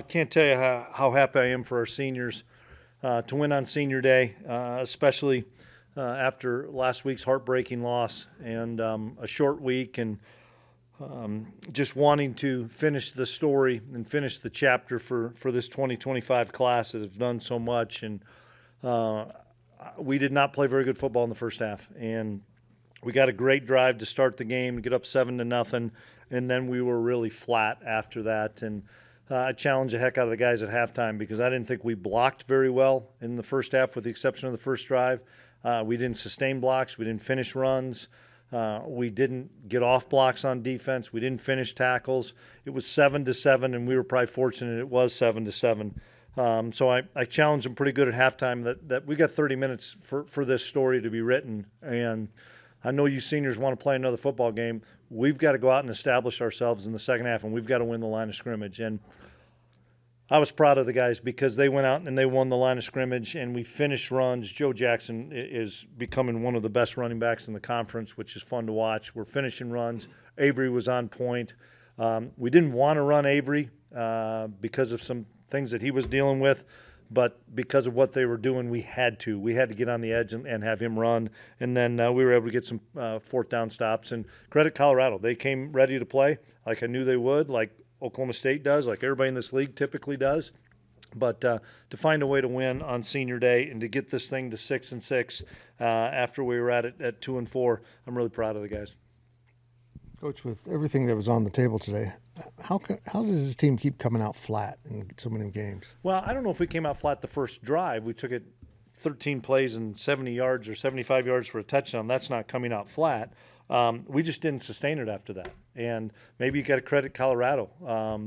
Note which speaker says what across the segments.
Speaker 1: Can't tell you how happy I am for our seniors to win on senior day, especially after last week's heartbreaking loss and a short week and just wanting to finish the story and finish the chapter for this 2025 class that have done so much. And we did not play very good football in the first half. And we got a great drive to start the game, get up 7-0, and then we were really flat after that. And I challenged the heck out of the guys at halftime because I didn't think we blocked very well in the first half, with the exception of the first drive. We didn't sustain blocks. We didn't finish runs. We didn't get off blocks on defense. We didn't finish tackles. It was 7-7, and we were probably fortunate it was 7-7. So I challenged them pretty good at halftime that we got 30 minutes for this story to be written. And I know you seniors want to play another football game. We've got to go out and establish ourselves in the second half, and we've got to win the line of scrimmage. And I was proud of the guys because they went out and they won the line of scrimmage, and we finished runs. Joe Jackson is becoming one of the best running backs in the conference, which is fun to watch. We're finishing runs. Avery was on point. We didn't want to run Avery because of some things that he was dealing with, but because of what they were doing, we had to. We had to get on the edge and have him run, and then we were able to get some fourth down stops. And credit Colorado. They came ready to play like I knew they would, like Oklahoma State does, like everybody in this league typically does. But to find a way to win on senior day and to get this thing to 6-6 after we were at it at 2-4, I'm really proud of the guys.
Speaker 2: Coach, with everything that was on the table today, how does this team keep coming out flat in so many games?
Speaker 1: Well, I don't know if we came out flat the first drive. We took it 13 plays and 70 yards or 75 yards for a touchdown. That's not coming out flat. We just didn't sustain it after that. And maybe you got to credit Colorado.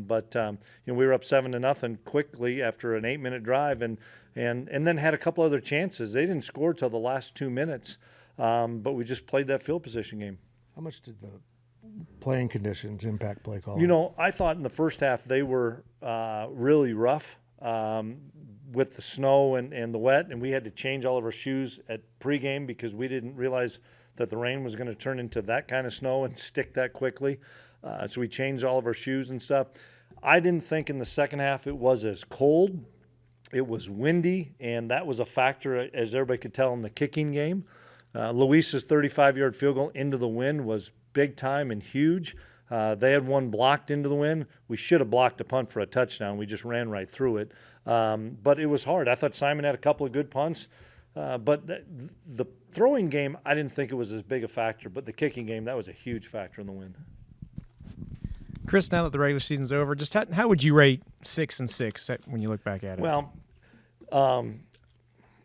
Speaker 1: But we were up 7-0 quickly after an 8-minute drive and then had a couple other chances. They didn't score till the last 2 minutes, but we just played that field position game.
Speaker 2: How much did the playing conditions impact play calling?
Speaker 1: I thought in the first half they were really rough with the snow and the wet, and we had to change all of our shoes at pregame because we didn't realize that the rain was going to turn into that kind of snow and stick that quickly. So we changed all of our shoes and stuff. I didn't think in the second half it was as cold. It was windy, and that was a factor, as everybody could tell, in the kicking game. Luis's 35-yard field goal into the wind was big time and huge. They had one blocked into the wind. We should have blocked a punt for a touchdown. We just ran right through it. But it was hard. I thought Simon had a couple of good punts. But the throwing game, I didn't think it was as big a factor. But the kicking game, that was a huge factor in the win.
Speaker 3: Chris, now that the regular season's over, just how would you rate 6-6 when you look back at it?
Speaker 1: Well,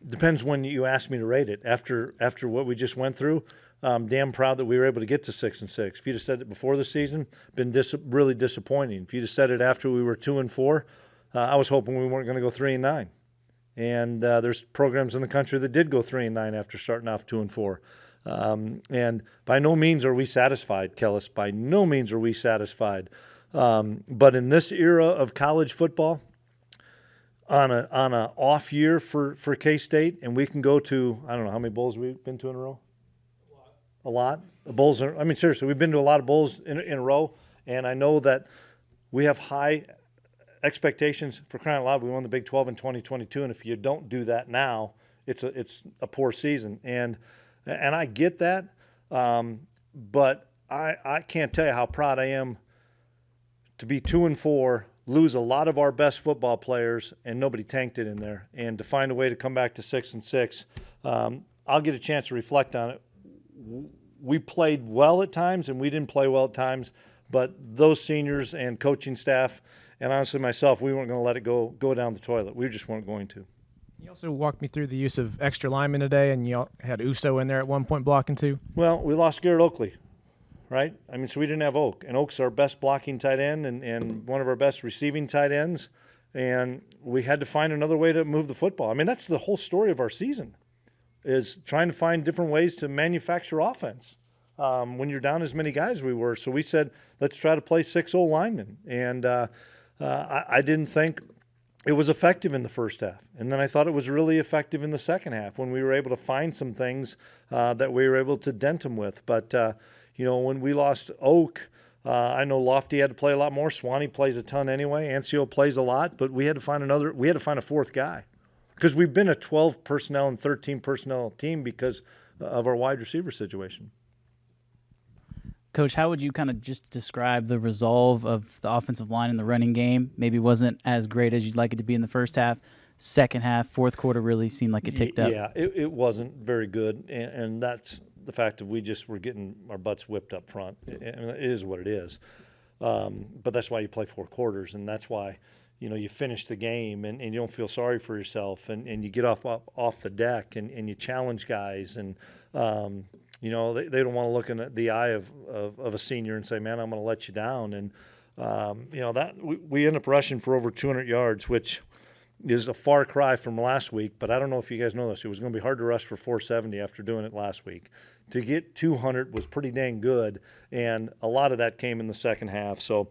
Speaker 1: depends when you ask me to rate it. After what we just went through, I'm damn proud that we were able to get to 6-6. If you'd have said it before the season, been really disappointing. If you'd have said it after we were 2-4, I was hoping we weren't going to go 3-9. And there's programs in the country that did go 3-9 after starting off 2-4. And by no means are we satisfied, Kellis. By no means are we satisfied. But in this era of college football, on a off year for K-State, and we can go to, I don't know how many bowls we've been to in a row. A lot. The bowls are, I mean, seriously, we've been to a lot of bowls in a row, and I know that we have high expectations. For crying out loud, we won the Big 12 in 2022, and if you don't do that now, it's a poor season. And I get that, but I can't tell you how proud I am to be 2-4, lose a lot of our best football players, and nobody tanked it in there, and to find a way to come back to 6-6. I'll get a chance to reflect on it. We played well at times, and we didn't play well at times, but those seniors and coaching staff, and honestly myself, we weren't going to let it go down the toilet. We just weren't going to.
Speaker 3: You also walked me through the use of extra linemen today, and you had Uso in there at one point blocking too.
Speaker 1: Well, we lost Garrett Oakley, right? I mean, so we didn't have Oak, and Oak's our best blocking tight end and one of our best receiving tight ends, and we had to find another way to move the football. I mean, that's the whole story of our season, is trying to find different ways to manufacture offense when you're down as many guys as we were. So we said, let's try to play 6 old linemen. And I didn't think it was effective in the first half. And then I thought it was really effective in the second half when we were able to find some things that we were able to dent them with. But, when we lost Oak, I know Lofty had to play a lot more. Swanee plays a ton anyway. Ancio plays a lot, but we had to find a fourth guy because we've been a 12 personnel and 13 personnel team because of our wide receiver situation.
Speaker 4: Coach, how would you kind of just describe the resolve of the offensive line in the running game? Maybe wasn't as great as you'd like it to be in the first half. Second half, fourth quarter really seemed like it ticked up.
Speaker 1: Yeah, it wasn't very good, and that's the fact of we just were getting our butts whipped up front. It is what it is. But that's why you play 4 quarters, and that's why you finish the game and you don't feel sorry for yourself, and you get off the deck and you challenge guys, and they don't want to look in the eye of a senior and say, man, I'm going to let you down. And that we end up rushing for over 200 yards, which is a far cry from last week, but I don't know if you guys know this. It was going to be hard to rush for 470 after doing it last week. To get 200 was pretty dang good, and a lot of that came in the second half. So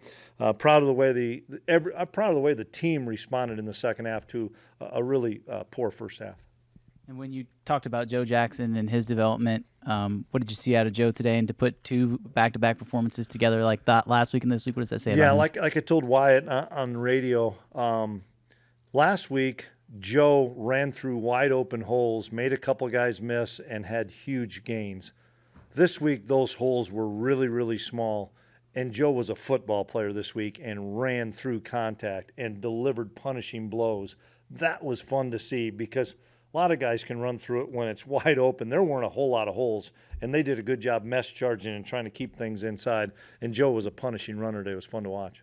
Speaker 1: proud of the way I'm proud of the way the team responded in the second half to a really poor first half.
Speaker 4: And when you talked about Joe Jackson and his development, what did you see out of Joe today? And to put 2 back-to-back performances together like that last week and this week, what does that say about him?
Speaker 1: Like I told Wyatt on the radio, last week, Joe ran through wide open holes, made a couple guys miss, and had huge gains. This week, those holes were really, really small, and Joe was a football player this week and ran through contact and delivered punishing blows. That was fun to see because a lot of guys can run through it when it's wide open. There weren't a whole lot of holes, and they did a good job mess charging and trying to keep things inside, and Joe was a punishing runner today. It was fun to watch.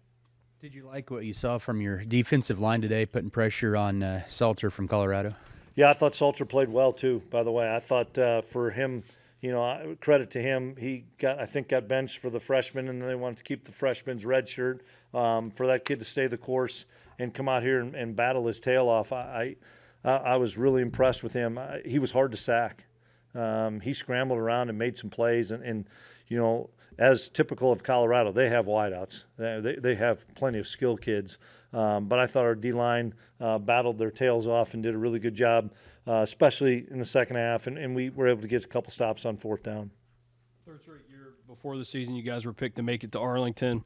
Speaker 5: Did you like what you saw from your defensive line today, putting pressure on Salter from Colorado?
Speaker 1: Yeah, I thought Salter played well too, by the way. I thought for him, credit to him, he got benched for the freshman, and they wanted to keep the freshman's red shirt for that kid to stay the course and come out here and battle his tail off. I was really impressed with him. He was hard to sack. He scrambled around and made some plays, and as typical of Colorado, they have wideouts. They have plenty of skill kids. But I thought our D-line battled their tails off and did a really good job, especially in the second half, and we were able to get a couple stops on 4th down.
Speaker 6: Third straight year before the season, you guys were picked to make it to Arlington.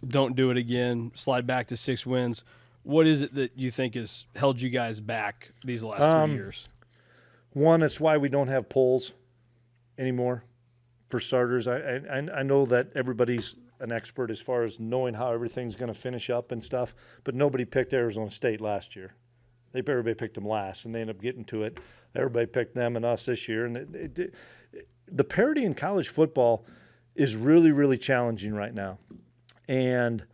Speaker 6: Don't do it again. Slide back to 6 wins. What is it that you think has held you guys back these last 3 years?
Speaker 1: One, it's why we don't have polls anymore. For starters, I know that everybody's an expert as far as knowing how everything's going to finish up and stuff, but nobody picked Arizona State last year. Everybody picked them last, and they ended up getting to it. Everybody picked them and us this year. And the parity in college football is really, really challenging right now. And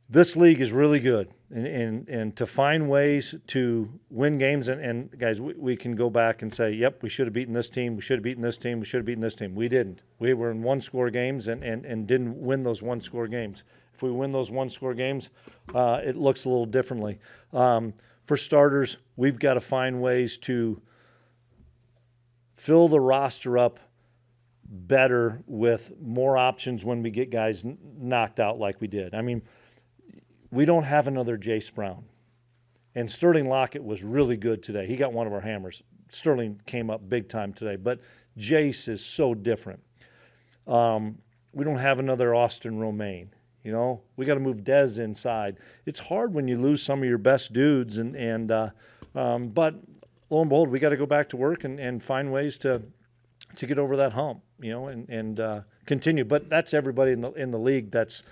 Speaker 1: this league is really good. And to find ways to win games, and guys, we can go back and say, yep, we should have beaten this team, we should have beaten this team, we should have beaten this team. We didn't. We were in 1-score games and didn't win those 1-score games. If we win those 1-score games, it looks a little differently. For starters, we've got to find ways to fill the roster up better with more options when we get guys knocked out like we did. I mean, we don't have another Jace Brown. And Sterling Lockett was really good today. He got one of our hammers. Sterling came up big time today. But Jace is so different. We don't have another Austin Romaine. We got to move Dez inside. It's hard when you lose some of your best dudes. But lo and behold, we got to go back to work and find ways to get over that hump, and continue. But that's everybody in the league that's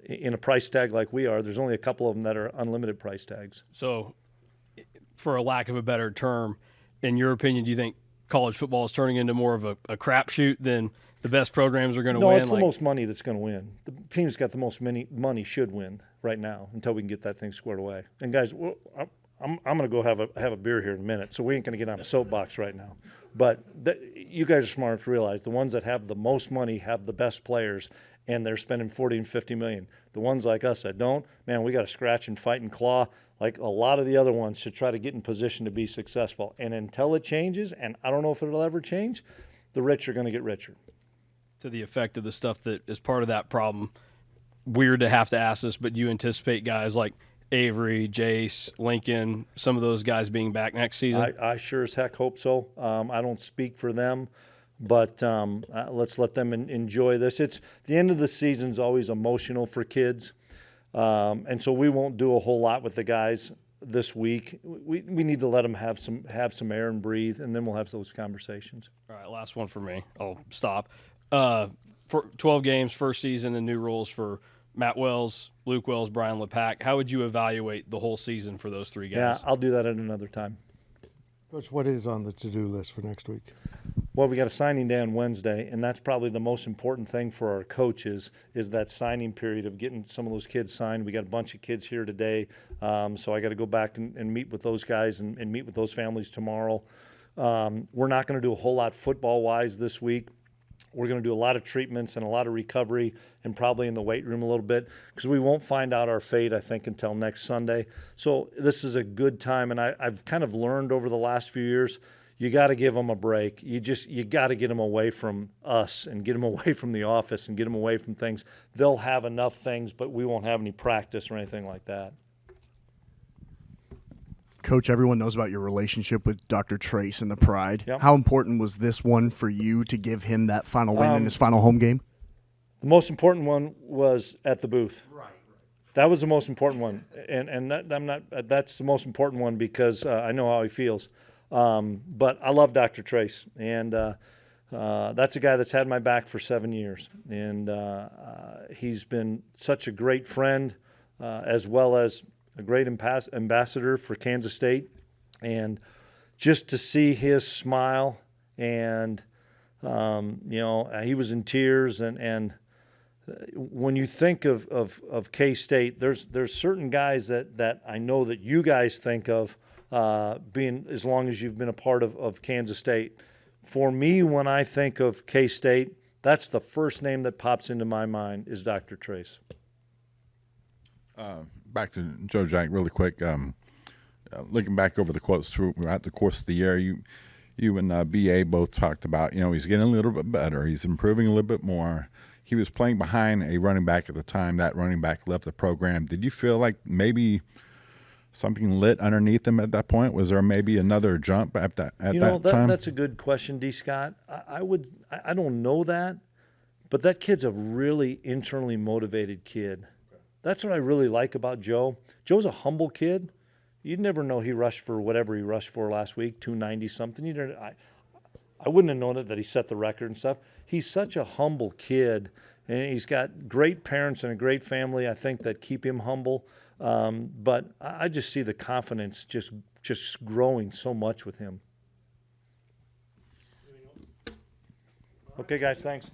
Speaker 1: in a price tag like we are. There's only a couple of them that are unlimited price tags.
Speaker 6: So, for a lack of a better term, in your opinion, do you think college football is turning into more of a crapshoot than the best programs are going to win?
Speaker 1: No, it's the most money that's going to win. The team that's got the most money should win right now until we can get that thing squared away. And guys, I'm going to go have a beer here in a minute, so we ain't going to get on a soapbox right now. But you guys are smart enough to realize the ones that have the most money have the best players, and they're spending $40 and $50 million. The ones like us that don't, man, we got to scratch and fight and claw like a lot of the other ones to try to get in position to be successful. And until it changes, and I don't know if it'll ever change, the rich are going to get richer.
Speaker 6: To the effect of the stuff that is part of that problem, weird to have to ask this, but you anticipate guys like Avery, Jace, Lincoln, some of those guys being back next season?
Speaker 1: I sure as heck hope so. I don't speak for them. but let's let them enjoy this. It's the end of the season's always emotional for kids, and so we won't do a whole lot with the guys this week. We need to let them have some air and breathe, and then we'll have those conversations.
Speaker 6: All right, last one for me. I'll stop. For 12 games, first season, and new rules for Matt Wells, Luke Wells, Brian LePack. How would you evaluate the whole season for those three
Speaker 1: Yeah,
Speaker 6: guys?
Speaker 1: I'll do that at another time.
Speaker 2: Coach, what is on the to-do list for next week?
Speaker 1: Well, we got a signing day on Wednesday, and that's probably the most important thing for our coaches is that signing period of getting some of those kids signed. We got a bunch of kids here today, so I got to go back and meet with those guys and meet with those families tomorrow. We're not going to do a whole lot football-wise this week. We're going to do a lot of treatments and a lot of recovery and probably in the weight room a little bit because we won't find out our fate, I think, until next Sunday. So this is a good time, and I've kind of learned over the last few years, you got to give them a break. You got to get them away from us and get them away from the office and get them away from things. They'll have enough things, but we won't have any practice or anything like that.
Speaker 7: Coach, everyone knows about your relationship with Dr. Trace and the Pride.
Speaker 1: Yep.
Speaker 7: How important was this one for you to give him that final win in his final home game?
Speaker 1: The most important one was at the booth. Right. That was the most important one, and that's the most important one because I know how he feels. But I love Dr. Trace, and that's a guy that's had my back for 7 years, and he's been such a great friend as well as a great ambassador for Kansas State, and just to see his smile and he was in tears and when you think of K-State, there's certain guys that I know that you guys think of being as long as you've been a part of Kansas State. For me, when I think of K-State, that's the first name that pops into my mind is Dr. Trace.
Speaker 8: Back to Joe Jack really quick. Looking back over the quotes throughout the course of the year, you and BA both talked about, he's getting a little bit better. He's improving a little bit more. He was playing behind a running back at the time. That running back left the program. Did you feel like maybe something lit underneath him at that point? Was there maybe another jump at that time?
Speaker 1: That's a good question, D. Scott. I don't know that, but that kid's a really internally motivated kid. That's what I really like about Joe. Joe's a humble kid. You'd never know he rushed for whatever he rushed for last week, 290 something. I wouldn't have known it that he set the record and stuff. He's such a humble kid, and he's got great parents and a great family, I think, that keep him humble. But I just see the confidence just growing so much with him. Okay, guys, thanks.